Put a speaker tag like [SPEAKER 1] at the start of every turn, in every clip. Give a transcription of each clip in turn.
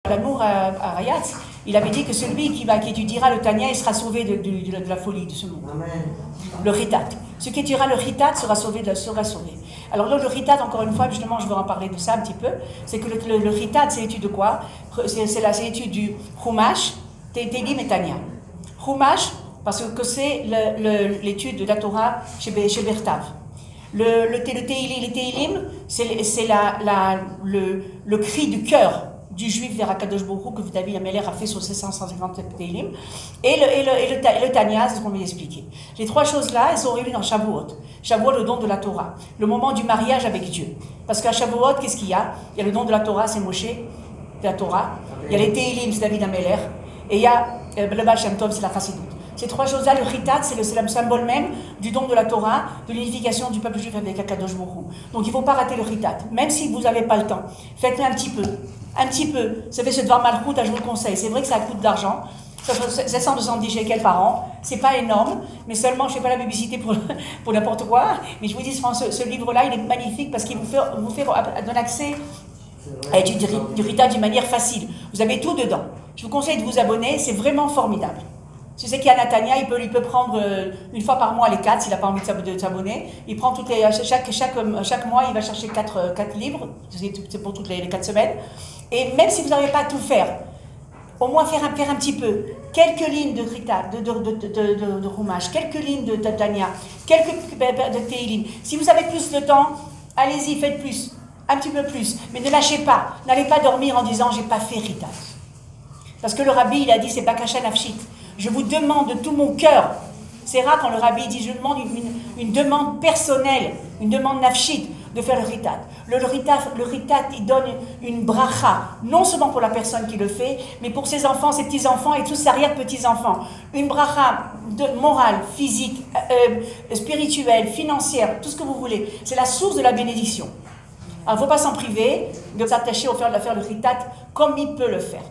[SPEAKER 1] L'amour à Rayatz, il avait dit que celui qui étudiera le Tanya, il sera sauvé de la folie de ce monde.
[SPEAKER 2] Amen.
[SPEAKER 1] Le Ritat. Celui qui étudiera le Ritat sera sauvé. Alors là, le Ritat, encore une fois, justement, je veux en parler de ça un petit peu, c'est que le Ritat, c'est l'étude de quoi? C'est l'étude du Chumash, Teilim et Tanya. Chumash, parce que c'est l'étude de la Torah chez Bertav. Les Teilim, c'est le cri du cœur du juif vers Akadosh Baruch Hu que David Ameler a fait sur ses 150 Teilim. Et le Tanya, c'est ce qu'on vient d'expliquer. Les trois choses-là, elles sont réunies dans Shavuot. Shavuot, le don de la Torah. Le moment du mariage avec Dieu. Parce qu'à Shavuot, qu'est-ce qu'il y a? Il y a le don de la Torah, c'est Moshe, de la Torah. Il y a les Teilim, c'est David Ameler. Et il y a le Baal Shem Tov, c'est la Chassidut. Ces trois choses-là, le Ritat, c'est le symbole même du don de la Torah, de l'unification du peuple juif avec Akadosh Baruch Hu. Donc il ne faut pas rater le Ritat. Même si vous n'avez pas le temps, faites-le un petit peu. Un petit peu. Ça fait ce Dvar Malchut, je vous le conseille. C'est vrai que ça coûte de l'argent. Ça fait 770 shekels par an. C'est pas énorme, mais seulement, je ne fais pas la publicité pour n'importe quoi. Mais je vous dis, ce livre-là, il est magnifique parce qu'il vous fait donner accès à étudier du Ritat d'une manière facile. Vous avez tout dedans. Je vous conseille de vous abonner, c'est vraiment formidable. Je sais qu'il y a Natania, il peut prendre une fois par mois les 4, s'il n'a pas envie de s'abonner. Il prend chaque mois, il va chercher 4 livres, c'est pour toutes les 4 semaines. Et même si vous n'arrivez pas à tout faire, au moins faire un petit peu, quelques lignes de Ritat, de Chumash, quelques lignes de Tanya, quelques de Teilim. Si vous avez plus de temps, allez-y, faites plus, un petit peu plus. Mais ne lâchez pas, n'allez pas dormir en disant j'ai pas fait Ritat. Parce que le rabbi, il a dit c'est Bakasha Nafshit. Je vous demande de tout mon cœur. C'est rare quand le rabbi dit, je demande une demande personnelle, une demande nafshit de faire le Ritat. Le Ritat, il donne une bracha, non seulement pour la personne qui le fait, mais pour ses enfants, ses petits-enfants et tous ses arrière-petits-enfants. Une bracha morale, physique, spirituelle, financière, tout ce que vous voulez. C'est la source de la bénédiction. Alors, il ne faut pas s'en priver de s'attacher à faire le Ritat comme il peut le faire.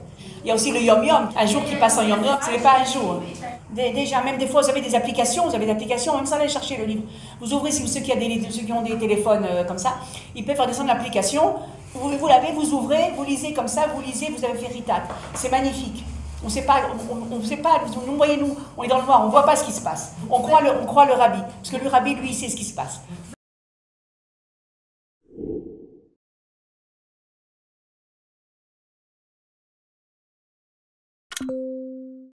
[SPEAKER 1] Il y a aussi le Yom Yom, un jour qui passe en Yom Yom, ce n'est pas un jour. Déjà, même des fois, vous avez des applications, même ça, allez chercher le livre. Vous ouvrez, ceux qui ont des téléphones comme ça, ils peuvent faire descendre l'application, vous l'avez, vous ouvrez, vous lisez comme ça, vous avez fait Ritat. C'est magnifique. On ne sait pas, nous, voyez-nous, on est dans le noir, on ne voit pas ce qui se passe. On croit le rabbi, parce que le rabbi, lui, il sait ce qui se passe.